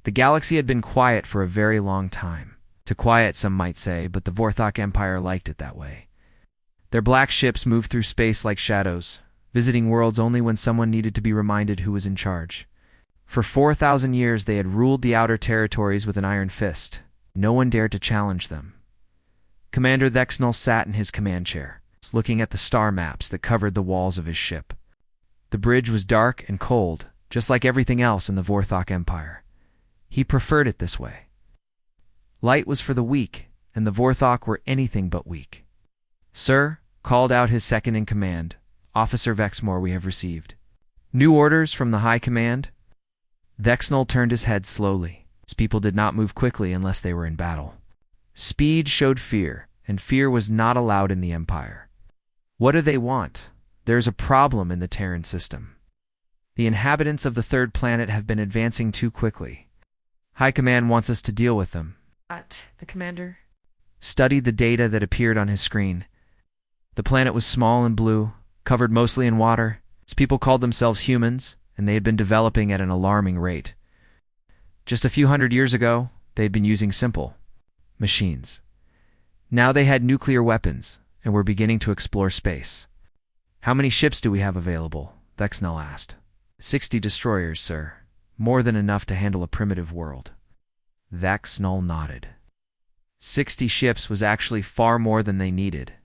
The galaxy had been quiet for a very long time. Too quiet, some might say, but the Vorthok Empire liked it that way. Their black ships moved through space like shadows, visiting worlds only when someone needed to be reminded who was in charge. For 4,000 years they had ruled the outer territories with an iron fist. No one dared to challenge them. Commander Thexnell sat in his command chair, looking at the star maps that covered the walls of his ship. The bridge was dark and cold, just like everything else in the Vorthok Empire. He preferred it this way. Light was for the weak, and the Vorthok were anything but weak. "Sir," called out his second-in-command, Officer Vexmore, "we have received new orders from the High Command." Thexnell turned his head slowly. His people did not move quickly unless they were in battle. Speed showed fear, and fear was not allowed in the Empire. What do they want? There's a problem in the Terran system. The inhabitants of the third planet have been advancing too quickly. High Command wants us to deal with them. The commander Studied the data that appeared on his screen. The planet was small and blue, covered mostly in water. Its people called themselves humans, and they had been developing at an alarming rate. Just a few hundred years ago, they had been using simple machines. Now they had nuclear weapons, and were beginning to explore space. "How many ships do we have available?" Thexnell asked. 60 destroyers, sir. More than enough to handle a primitive world." Thexnell nodded. 60 ships was actually far more than they needed.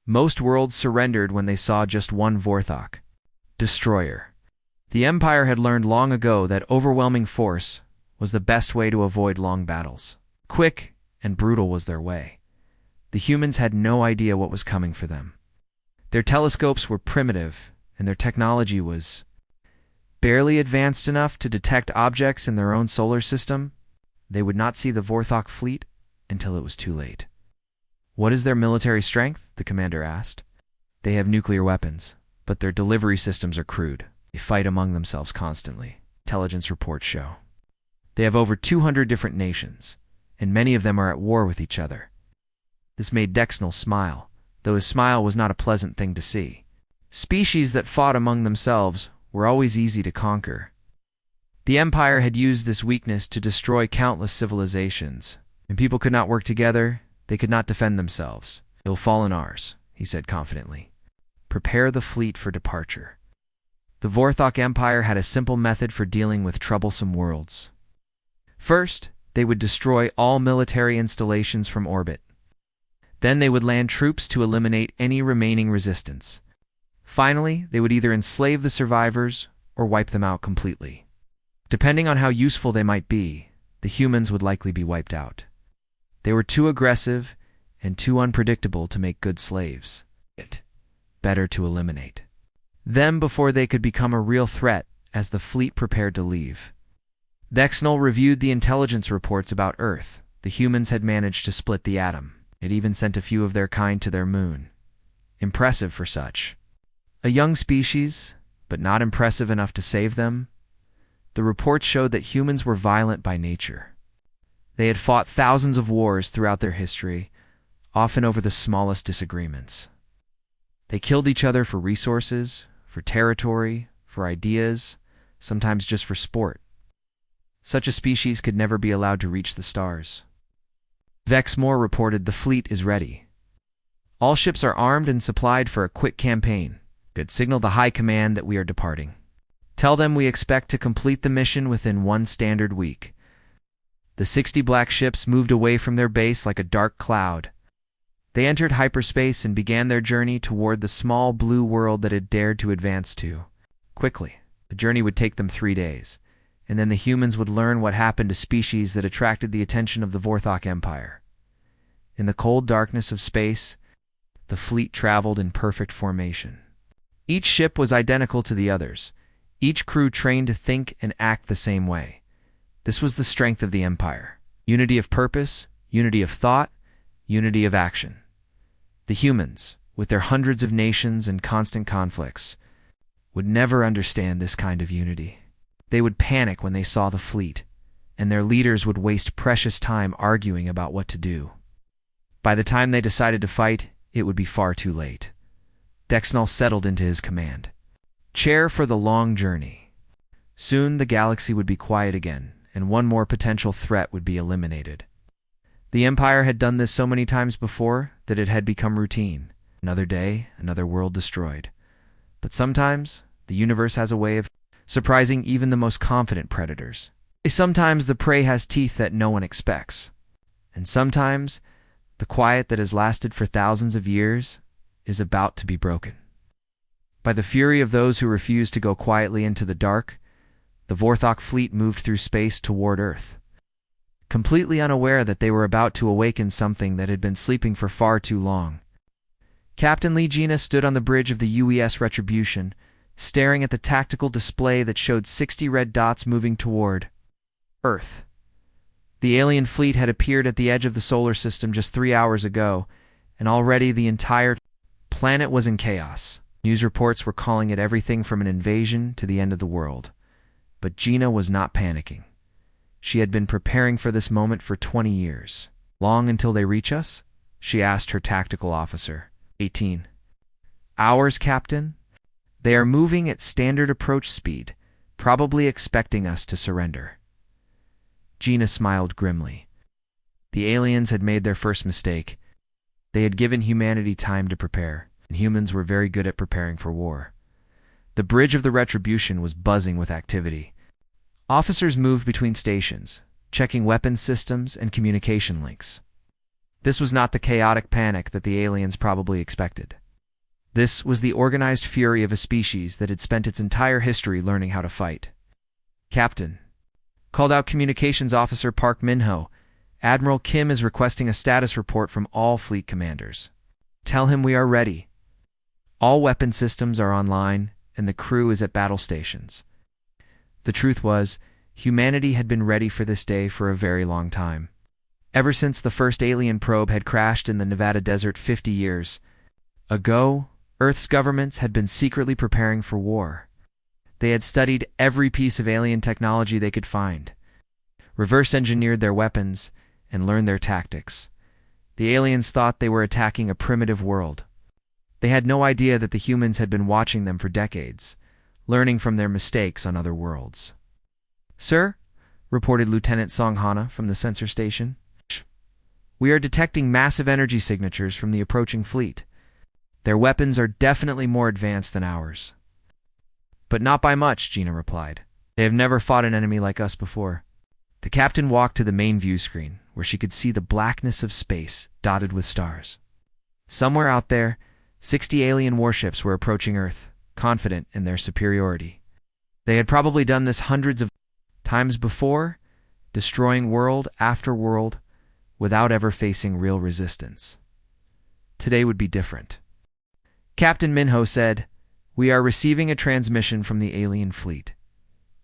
Most worlds surrendered when they saw just one Vorthok destroyer. The Empire had learned long ago that overwhelming force was the best way to avoid long battles. Quick and brutal was their way. The humans had no idea what was coming for them. Their telescopes were primitive, and their technology was barely advanced enough to detect objects in their own solar system. They would not see the Vorthok fleet until it was too late. "What is their military strength?" the commander asked. "They have nuclear weapons, but their delivery systems are crude. They fight among themselves constantly," intelligence reports show. "They have over 200 different nations, and many of them are at war with each other." This made Thexnell smile, though his smile was not a pleasant thing to see. Species that fought among themselves were always easy to conquer. The Empire had used this weakness to destroy countless civilizations. When people could not work together, they could not defend themselves. "It will fall on ours," he said confidently. "Prepare the fleet for departure." The Vorthok Empire had a simple method for dealing with troublesome worlds. First, they would destroy all military installations from orbit. Then they would land troops to eliminate any remaining resistance. Finally, they would either enslave the survivors or wipe them out completely. Depending on how useful they might be, the humans would likely be wiped out. They were too aggressive and too unpredictable to make good slaves. Better to eliminate them before they could become a real threat as the fleet prepared to leave. Thexnell reviewed the intelligence reports about Earth. The humans had managed to split the atom. It even sent a few of their kind to their moon. Impressive for such a young species, but not impressive enough to save them. The reports showed that humans were violent by nature. They had fought thousands of wars throughout their history, often over the smallest disagreements. They killed each other for resources, for territory, for ideas, sometimes just for sport. Such a species could never be allowed to reach the stars. Vexmore reported, "The fleet is ready. All ships are armed and supplied for a quick campaign. Good. Signal the High Command that we are departing. Tell them we expect to complete the mission within one standard week." The 60 black ships moved away from their base like a dark cloud. They entered hyperspace and began their journey toward the small blue world that had dared to advance to. Quickly, the journey would take them 3 days, and then the humans would learn what happened to species that attracted the attention of the Vorthok Empire. In the cold darkness of space, the fleet traveled in perfect formation. Each ship was identical to the others, each crew trained to think and act the same way. This was the strength of the Empire: unity of purpose, unity of thought, unity of action. The humans, with their hundreds of nations and constant conflicts, would never understand this kind of unity. They would panic when they saw the fleet, and their leaders would waste precious time arguing about what to do. By the time they decided to fight, it would be far too late. Thexnell settled into his command chair for the long journey. Soon the galaxy would be quiet again, and one more potential threat would be eliminated. The Empire had done this so many times before that it had become routine. Another day, another world destroyed. But sometimes, the universe has a way of surprising even the most confident predators. Sometimes the prey has teeth that no one expects. And sometimes, the quiet that has lasted for thousands of years is about to be broken. By the fury of those who refuse to go quietly into the dark, the Vorthok fleet moved through space toward Earth, completely unaware that they were about to awaken something that had been sleeping for far too long. Captain Lee Gina stood on the bridge of the UES Retribution, staring at the tactical display that showed 60 red dots moving toward Earth. The alien fleet had appeared at the edge of the solar system just 3 hours ago, and already the entire planet was in chaos. News reports were calling it everything from an invasion to the end of the world. But Gina was not panicking. She had been preparing for this moment for 20 years. Long until they reach us? She asked her tactical officer. 18 hours, Captain? They are moving at standard approach speed, probably expecting us to surrender. Gina smiled grimly. The aliens had made their first mistake. They had given humanity time to prepare, and humans were very good at preparing for war. The bridge of the Retribution was buzzing with activity. Officers moved between stations, checking weapons systems and communication links. This was not the chaotic panic that the aliens probably expected. This was the organized fury of a species that had spent its entire history learning how to fight. Captain, called out Communications Officer Park Min-ho, Admiral Kim is requesting a status report from all fleet commanders. Tell him we are ready. All weapon systems are online, and the crew is at battle stations. The truth was, humanity had been ready for this day for a very long time. Ever since the first alien probe had crashed in the Nevada desert 50 years ago, Earth's governments had been secretly preparing for war. They had studied every piece of alien technology they could find, reverse-engineered their weapons, and learned their tactics. The aliens thought they were attacking a primitive world. They had no idea that the humans had been watching them for decades, learning from their mistakes on other worlds. Sir, reported Lieutenant Song Hana from the sensor station, we are detecting massive energy signatures from the approaching fleet. Their weapons are definitely more advanced than ours. But not by much, Gina replied. They have never fought an enemy like us before. The captain walked to the main view screen, where she could see the blackness of space dotted with stars. Somewhere out there, 60 alien warships were approaching Earth, confident in their superiority. They had probably done this hundreds of times before, destroying world after world without ever facing real resistance. Today would be different. Captain Minho said, "We are receiving a transmission from the alien fleet.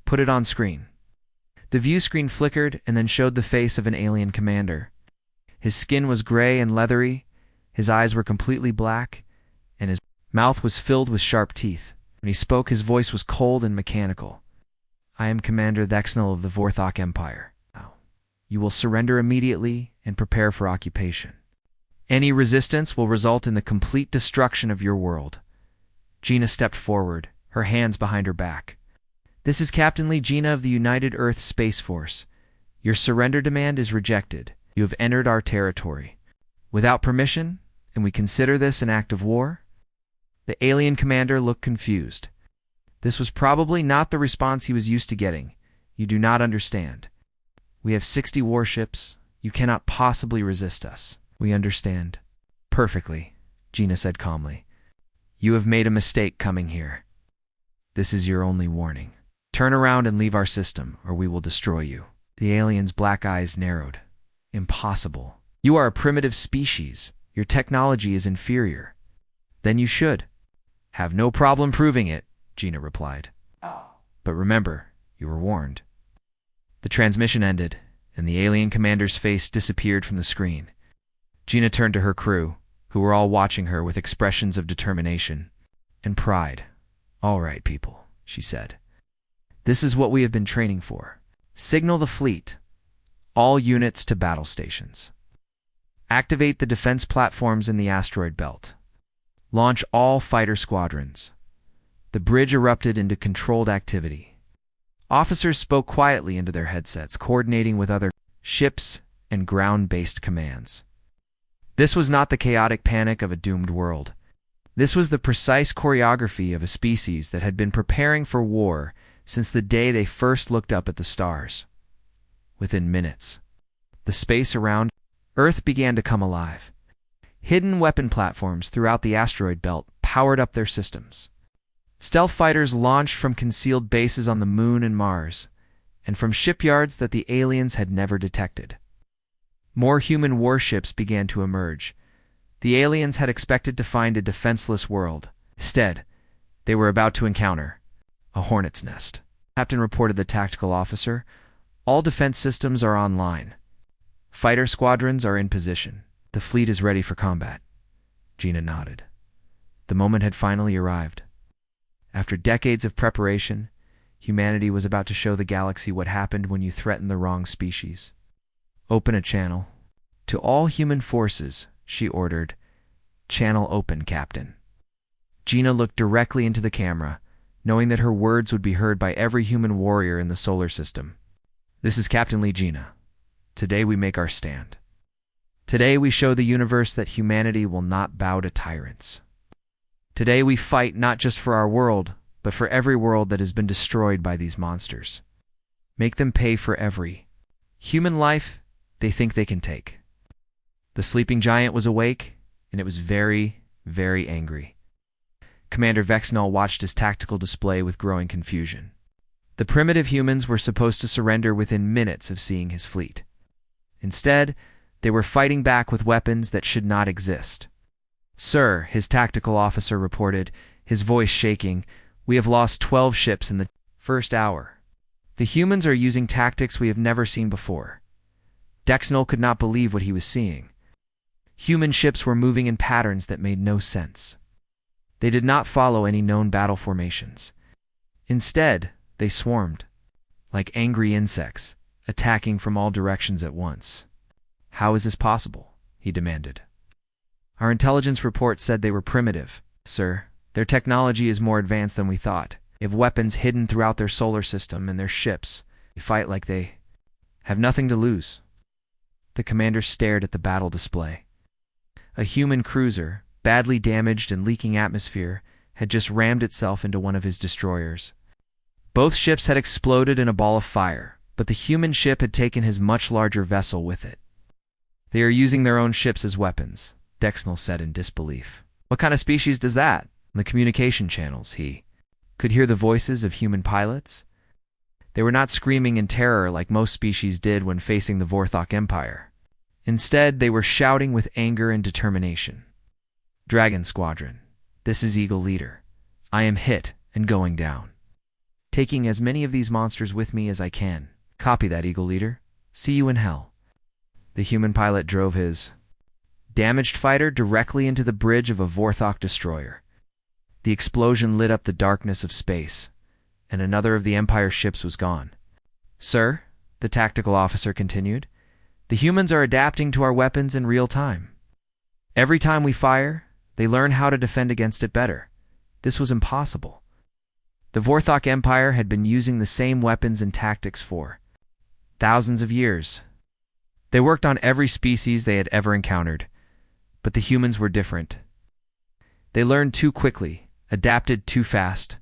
Put it on screen." The view screen flickered and then showed the face of an alien commander. His skin was gray and leathery, his eyes were completely black, and his mouth was filled with sharp teeth. When he spoke, his voice was cold and mechanical. "I am Commander Thexnel of the Vorthok Empire. You will surrender immediately and prepare for occupation. Any resistance will result in the complete destruction of your world." Gina stepped forward, her hands behind her back. "This is Captain Lee Gina of the United Earth Space Force. Your surrender demand is rejected. You have entered our territory without permission, and we consider this an act of war." The alien commander looked confused. This was probably not the response he was used to getting. "You do not understand. We have 60 warships. You cannot possibly resist us." "We understand." "Perfectly," Gina said calmly. "You have made a mistake coming here. This is your only warning. Turn around and leave our system, or we will destroy you." The alien's black eyes narrowed. "Impossible. You are a primitive species. Your technology is inferior." "Then you should." "Have no problem proving it," Gina replied. "But remember, you were warned." The transmission ended, and the alien commander's face disappeared from the screen. Gina turned to her crew, who were all watching her with expressions of determination and pride. "All right, people," she said. "This is what we have been training for. Signal the fleet. All units to battle stations. Activate the defense platforms in the asteroid belt. Launch all fighter squadrons." The bridge erupted into controlled activity. Officers spoke quietly into their headsets, coordinating with other ships and ground-based commands. This was not the chaotic panic of a doomed world. This was the precise choreography of a species that had been preparing for war since the day they first looked up at the stars. Within minutes, the space around Earth began to come alive. Hidden weapon platforms throughout the asteroid belt powered up their systems. Stealth fighters launched from concealed bases on the Moon and Mars, and from shipyards that the aliens had never detected. More human warships began to emerge. The aliens had expected to find a defenseless world. Instead, they were about to encounter a hornet's nest. Captain reported the tactical officer. All defense systems are online. Fighter squadrons are in position. The fleet is ready for combat. Gina nodded. The moment had finally arrived. After decades of preparation, humanity was about to show the galaxy what happened when you threaten the wrong species. Open a channel. To all human forces, she ordered. Channel open, Captain. Gina looked directly into the camera, knowing that her words would be heard by every human warrior in the solar system. This is Captain Lee Gina. Today we make our stand. Today we show the universe that humanity will not bow to tyrants. Today we fight not just for our world, but for every world that has been destroyed by these monsters. Make them pay for every human life they think they can take. The sleeping giant was awake, and it was very, very angry. Commander Vexnall watched his tactical display with growing confusion. The primitive humans were supposed to surrender within minutes of seeing his fleet. Instead, they were fighting back with weapons that should not exist. Sir, his tactical officer reported, his voice shaking, we have lost 12 ships in the first hour. The humans are using tactics we have never seen before. Vexnall could not believe what he was seeing. Human ships were moving in patterns that made no sense. They did not follow any known battle formations. Instead, they swarmed, like angry insects, attacking from all directions at once. How is this possible? He demanded. Our intelligence report said they were primitive, sir. Their technology is more advanced than we thought. They have weapons hidden throughout their solar system and their ships. They fight like they have nothing to lose. The commander stared at the battle display. A human cruiser, badly damaged and leaking atmosphere, had just rammed itself into one of his destroyers. Both ships had exploded in a ball of fire, but the human ship had taken his much larger vessel with it. They are using their own ships as weapons, Vexnall said in disbelief. What kind of species does that? On the communication channels, he could hear the voices of human pilots. They were not screaming in terror like most species did when facing the Vorthok Empire. Instead, they were shouting with anger and determination. Dragon Squadron, this is Eagle Leader. I am hit and going down. Taking as many of these monsters with me as I can. Copy that, Eagle Leader. See you in hell. The human pilot drove his damaged fighter directly into the bridge of a Vorthok destroyer. The explosion lit up the darkness of space, and another of the Empire's ships was gone. Sir, the tactical officer continued, the humans are adapting to our weapons in real time. Every time we fire, they learn how to defend against it better. This was impossible. The Vorthok Empire had been using the same weapons and tactics for thousands of years. They worked on every species they had ever encountered, but the humans were different. They learned too quickly, adapted too fast.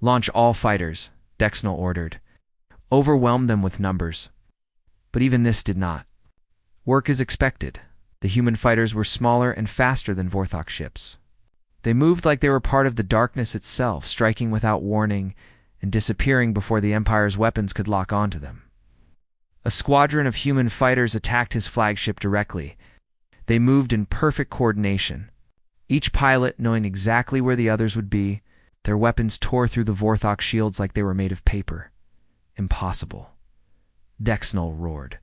Launch all fighters, Vexnall ordered. Overwhelm them with numbers. But even this did not work as expected. The human fighters were smaller and faster than Vorthok ships. They moved like they were part of the darkness itself, striking without warning and disappearing before the Empire's weapons could lock onto them. A squadron of human fighters attacked his flagship directly. They moved in perfect coordination, each pilot knowing exactly where the others would be. Their weapons tore through the Vorthok shields like they were made of paper. Impossible. Vexnall roared.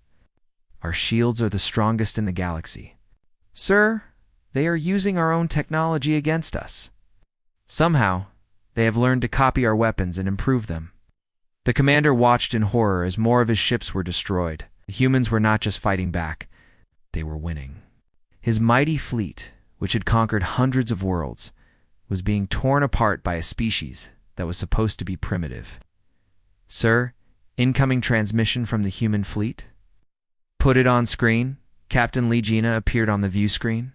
Our shields are the strongest in the galaxy. Sir, they are using our own technology against us. Somehow, they have learned to copy our weapons and improve them. The commander watched in horror as more of his ships were destroyed. The humans were not just fighting back, they were winning. His mighty fleet, which had conquered hundreds of worlds, was being torn apart by a species that was supposed to be primitive. Sir, incoming transmission from the human fleet. Put it on screen. Captain Lee Gina appeared on the view screen.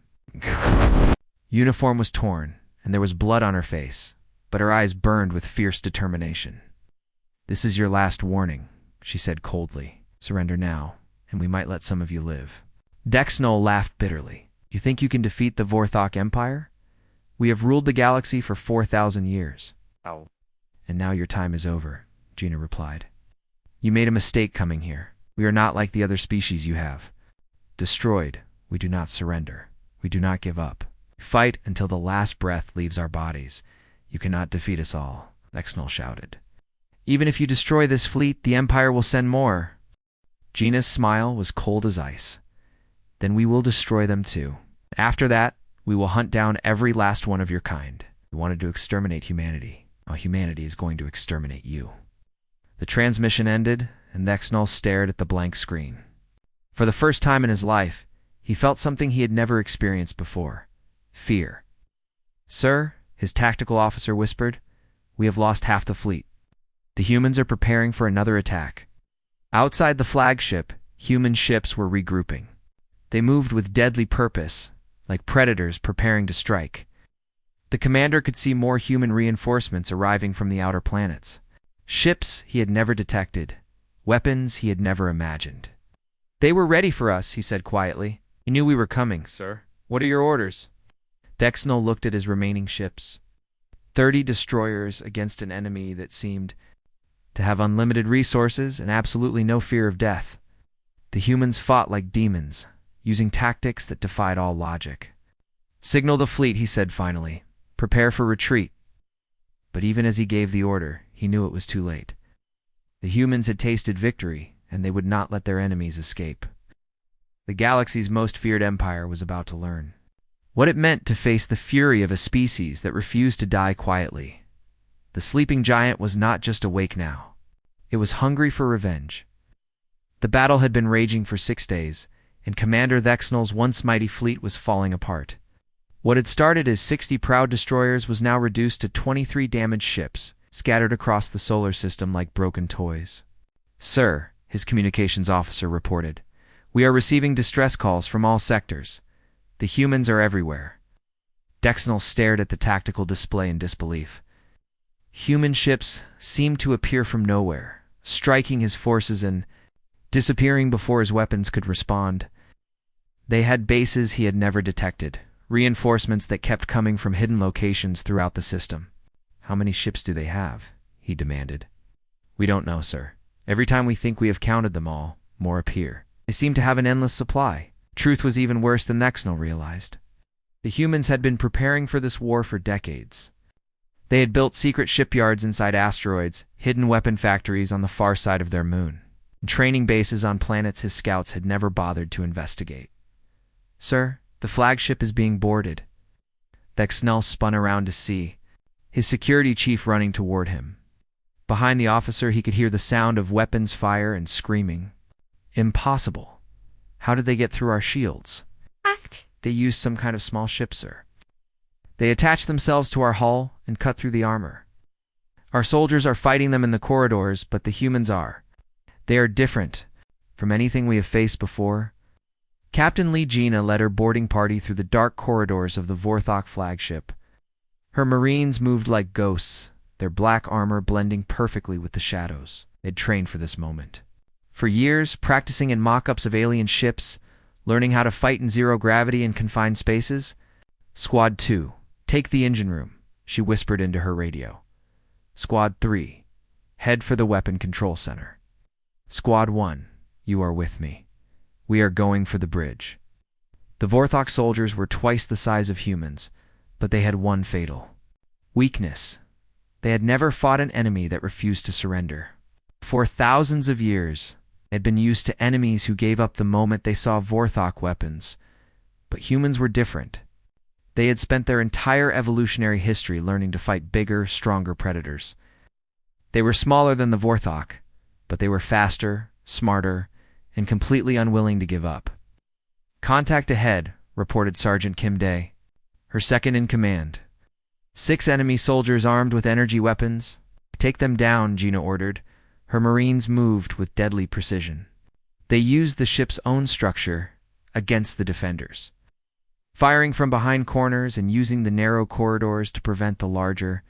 Uniform was torn, and there was blood on her face, but her eyes burned with fierce determination. This is your last warning, she said coldly. Surrender now, and we might let some of you live. Dexnol laughed bitterly. You think you can defeat the Vorthok Empire? We have ruled the galaxy for 4,000 years. Ow. And now your time is over, Gina replied. You made a mistake coming here. We are not like the other species you have. Destroyed, we do not surrender. We do not give up. Fight until the last breath leaves our bodies. You cannot defeat us all, Dexnol shouted. Even if you destroy this fleet, the Empire will send more. Gina's smile was cold as ice. Then we will destroy them too. After that, we will hunt down every last one of your kind. We wanted to exterminate humanity. Now humanity is going to exterminate you. The transmission ended, and Dexnol stared at the blank screen. For the first time in his life, he felt something he had never experienced before. Fear. Sir, his tactical officer whispered, we have lost half the fleet. The humans are preparing for another attack. Outside the flagship, human ships were regrouping. They moved with deadly purpose, like predators preparing to strike. The commander could see more human reinforcements arriving from the outer planets. Ships he had never detected, weapons he had never imagined. They were ready for us, he said quietly. He knew we were coming, sir. What are your orders? Dexnol looked at his remaining ships. 30 destroyers against an enemy that seemed to have unlimited resources and absolutely no fear of death. The humans fought like demons, using tactics that defied all logic. Signal the fleet, he said finally. Prepare for retreat. But even as he gave the order, he knew it was too late. The humans had tasted victory, and they would not let their enemies escape. The galaxy's most feared empire was about to learn what it meant to face the fury of a species that refused to die quietly. The sleeping giant was not just awake now. It was hungry for revenge. The battle had been raging for 6 days, and Commander Dexnol's once mighty fleet was falling apart. What had started as 60 proud destroyers was now reduced to 23 damaged ships, scattered across the solar system like broken toys. Sir, his communications officer reported, we are receiving distress calls from all sectors. The humans are everywhere. Dexnol stared at the tactical display in disbelief. Human ships seemed to appear from nowhere, striking his forces and disappearing before his weapons could respond. They had bases he had never detected, reinforcements that kept coming from hidden locations throughout the system. How many ships do they have? He demanded. We don't know, sir. Every time we think we have counted them all, more appear. They seem to have an endless supply. Truth was even worse than Dexnol realized. The humans had been preparing for this war for decades. They had built secret shipyards inside asteroids, hidden weapon factories on the far side of their moon, and training bases on planets his scouts had never bothered to investigate. Sir, the flagship is being boarded. Dexnol spun around to see, his security chief running toward him. Behind the officer he could hear the sound of weapons fire and screaming. Impossible. How did they get through our shields? They used some kind of small ship, sir. They attached themselves to our hull and cut through the armor. Our soldiers are fighting them in the corridors, but the humans are. They are different from anything we have faced before. Captain Lee Gina led her boarding party through the dark corridors of the Vorthok flagship. Her marines moved like ghosts, their black armor blending perfectly with the shadows. They'd trained for this moment. For years, practicing in mock-ups of alien ships, learning how to fight in zero gravity in confined spaces. Squad 2, take the engine room, she whispered into her radio. Squad 3, head for the weapon control center. Squad 1, you are with me. We are going for the bridge. The Vorthok soldiers were twice the size of humans, but they had one fatal weakness. They had never fought an enemy that refused to surrender. For thousands of years, they had been used to enemies who gave up the moment they saw Vorthok weapons. But humans were different. They had spent their entire evolutionary history learning to fight bigger, stronger predators. They were smaller than the Vorthok, but they were faster, smarter, and completely unwilling to give up. Contact ahead, reported Sergeant Kim Day, her second in command. 6 enemy soldiers armed with energy weapons. Take them down, Gina ordered. Her Marines moved with deadly precision. They used the ship's own structure against the defenders, firing from behind corners and using the narrow corridors to prevent the larger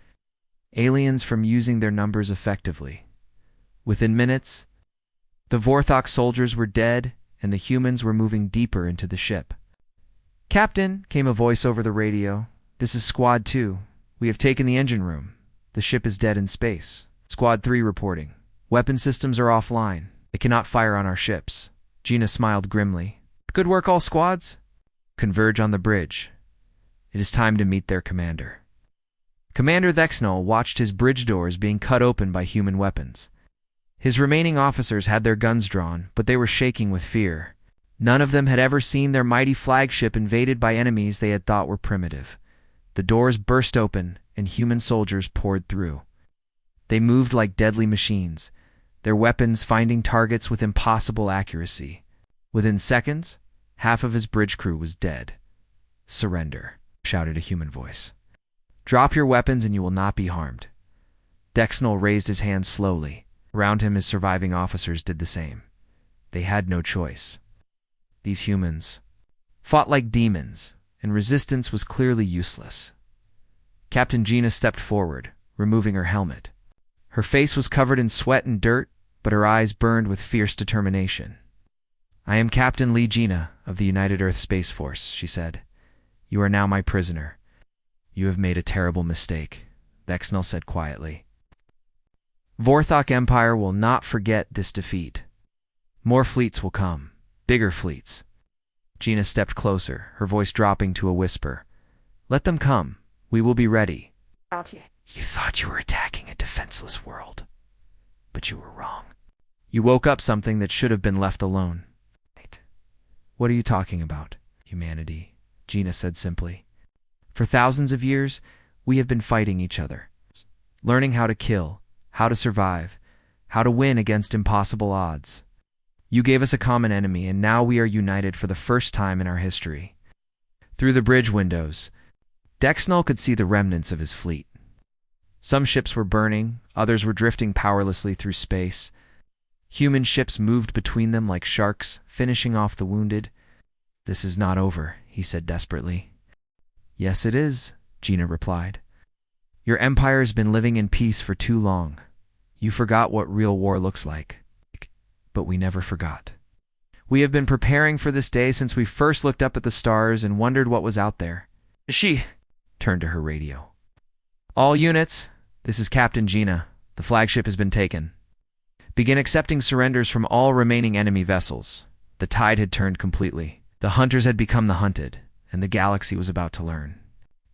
aliens from using their numbers effectively. Within minutes, the Vorthok soldiers were dead and the humans were moving deeper into the ship. "Captain," came a voice over the radio. "This is Squad 2. We have taken the engine room. The ship is dead in space." Squad 3 reporting. "Weapon systems are offline. They cannot fire on our ships." Gina smiled grimly. "Good work, all squads. Converge on the bridge. It is time to meet their commander." Commander Thexnol watched his bridge doors being cut open by human weapons. His remaining officers had their guns drawn, but they were shaking with fear. None of them had ever seen their mighty flagship invaded by enemies they had thought were primitive. The doors burst open, and human soldiers poured through. They moved like deadly machines, their weapons finding targets with impossible accuracy. Within seconds, half of his bridge crew was dead. "Surrender," shouted a human voice. "Drop your weapons and you will not be harmed." Dexnol raised his hands slowly. Around him, his surviving officers did the same. They had no choice. These humans fought like demons, and resistance was clearly useless. Captain Gina stepped forward, removing her helmet. Her face was covered in sweat and dirt, but her eyes burned with fierce determination. "I am Captain Lee Gina of the United Earth Space Force," she said. "You are now my prisoner." "You have made a terrible mistake," Thexnol said quietly. "Vorthok Empire will not forget this defeat. More fleets will come, bigger fleets." Gina stepped closer, her voice dropping to a whisper. "Let them come. We will be ready." "You thought you were attacking a defenseless world, but you were wrong. You woke up something that should have been left alone." "What are you talking about?" "Humanity," Gina said simply. "For thousands of years, we have been fighting each other, learning how to kill, how to survive, how to win against impossible odds. You gave us a common enemy, and now we are united for the first time in our history." Through the bridge windows, Dexnol could see the remnants of his fleet. Some ships were burning, others were drifting powerlessly through space. Human ships moved between them like sharks, finishing off the wounded. "This is not over," he said desperately. "Yes, it is," Gina replied. "Your empire has been living in peace for too long. You forgot what real war looks like. But we never forgot. We have been preparing for this day since we first looked up at the stars and wondered what was out there." She turned to her radio. "All units, this is Captain Gina. The flagship has been taken. Begin accepting surrenders from all remaining enemy vessels." The tide had turned completely. The hunters had become the hunted, and the galaxy was about to learn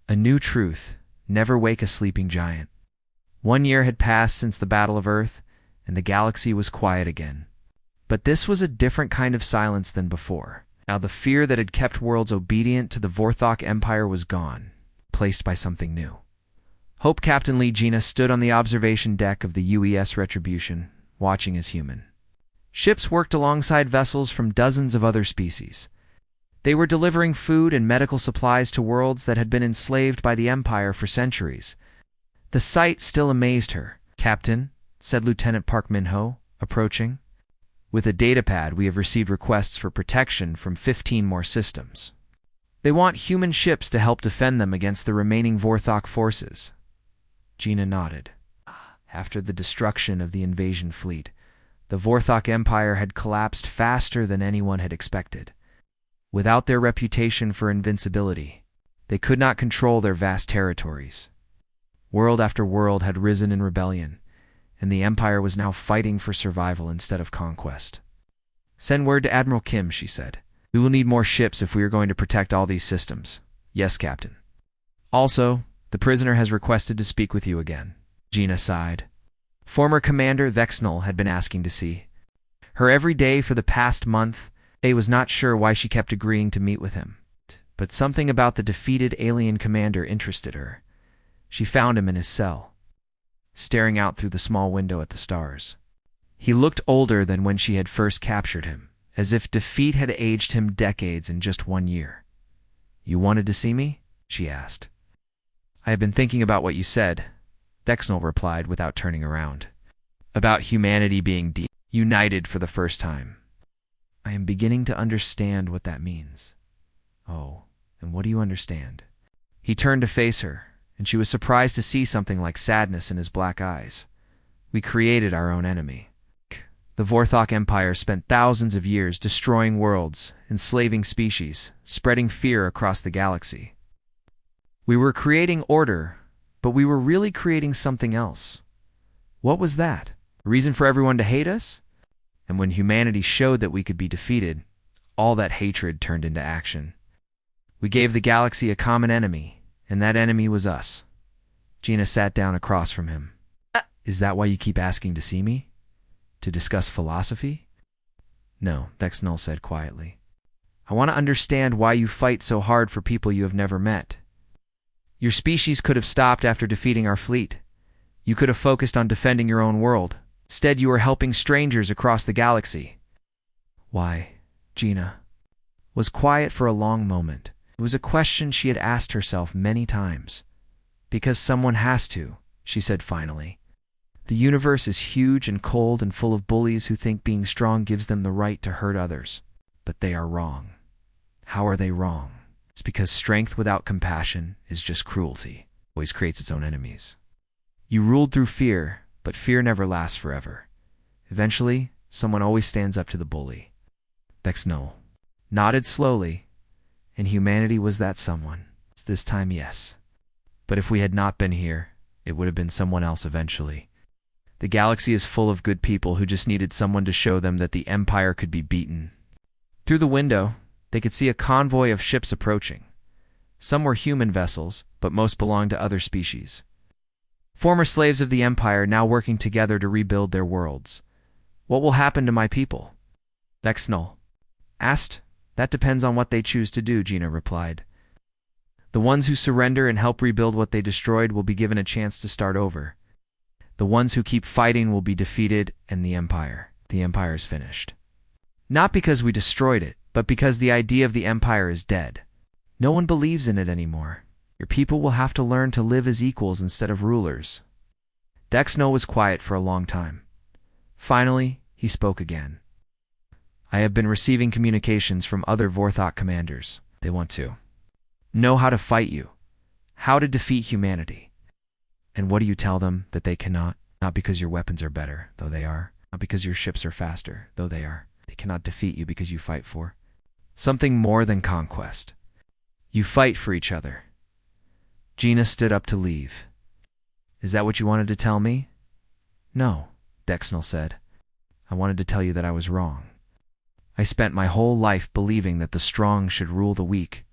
a new truth: never wake a sleeping giant. 1 year had passed since the Battle of Earth, and the galaxy was quiet again. But this was a different kind of silence than before. Now the fear that had kept worlds obedient to the Vorthok Empire was gone, placed by something new. Hope Captain Lee Gina stood on the observation deck of the UES Retribution, watching as human. Ships worked alongside vessels from dozens of other species. They were delivering food and medical supplies to worlds that had been enslaved by the Empire for centuries. The sight still amazed her. "Captain," said Lieutenant Park Min-ho, approaching. "With a datapad, we have received requests for protection from 15 more systems. They want human ships to help defend them against the remaining Vorthok forces." Gina nodded. After the destruction of the invasion fleet, the Vorthok Empire had collapsed faster than anyone had expected. Without their reputation for invincibility, they could not control their vast territories. World after world had risen in rebellion, and the Empire was now fighting for survival instead of conquest. "Send word to Admiral Kim," she said. "We will need more ships if we are going to protect all these systems." "Yes, Captain." "Also, the prisoner has requested to speak with you again." Gina sighed. Former Commander Thexnol had been asking to see her every day for the past month. A was not sure why she kept agreeing to meet with him, but something about the defeated alien commander interested her. She found him in his cell, staring out through the small window at the stars. He looked older than when she had first captured him, as if defeat had aged him decades in just 1 year. "You wanted to see me?" she asked. "I have been thinking about what you said," Thexnol replied without turning around. about humanity being united for the first time. I am beginning to understand what that means. Oh, and what do you understand? He turned to face her, and she was surprised to see something like sadness in his black eyes. We created our own enemy. The Vorthok Empire spent thousands of years destroying worlds, enslaving species, spreading fear across the galaxy. We were creating order, but we were really creating something else. What was that? A reason for everyone to hate us? And when humanity showed that we could be defeated, all that hatred turned into action. We gave the galaxy a common enemy, and that enemy was us. Gina sat down across from him. Is that why you keep asking to see me? To discuss philosophy? No, Dexnull said quietly. I want to understand why you fight so hard for people you have never met. Your species could have stopped after defeating our fleet. You could have focused on defending your own world. Instead, you are helping strangers across the galaxy. Why? Gina was quiet for a long moment. It was a question she had asked herself many times. Because someone has to, she said finally. The universe is huge and cold and full of bullies who think being strong gives them the right to hurt others. But they are wrong. How are they wrong? It's because strength without compassion is just cruelty. It always creates its own enemies. You ruled through fear, but fear never lasts forever. Eventually, someone always stands up to the bully. Dexnull nodded slowly, and humanity was that someone. This time, yes. But if we had not been here, it would have been someone else eventually. The galaxy is full of good people who just needed someone to show them that the Empire could be beaten. Through the window, they could see a convoy of ships approaching. Some were human vessels, but most belonged to other species. Former slaves of the Empire now working together to rebuild their worlds. What will happen to my people? Dexnull asked. That depends on what they choose to do, Gina replied. The ones who surrender and help rebuild what they destroyed will be given a chance to start over. The ones who keep fighting will be defeated, and the Empire is finished. Not because we destroyed it, but because the idea of the Empire is dead. No one believes in it anymore. Your people will have to learn to live as equals instead of rulers. Dexnull was quiet for a long time. Finally, he spoke again. I have been receiving communications from other Vorthok commanders. They want to know how to fight you, how to defeat humanity. And what do you tell them? That they cannot? Not because your weapons are better, though they are. Not because your ships are faster, though they are. They cannot defeat you because you fight for something more than conquest. You fight for each other. Gina stood up to leave. Is that what you wanted to tell me? No, Dexnull said. I wanted to tell you that I was wrong. I spent my whole life believing that the strong should rule the weak,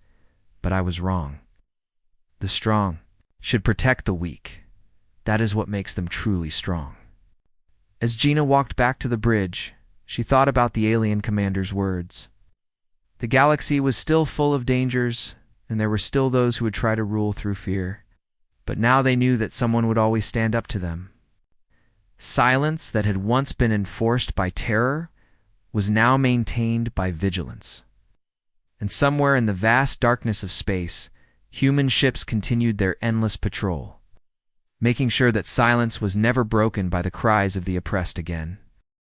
but I was wrong. The strong should protect the weak. That is what makes them truly strong. As Gina walked back to the bridge, she thought about the alien commander's words. The galaxy was still full of dangers, and there were still those who would try to rule through fear. But now they knew that someone would always stand up to them. Silence that had once been enforced by terror was now maintained by vigilance. And somewhere in the vast darkness of space, human ships continued their endless patrol, making sure that silence was never broken by the cries of the oppressed again.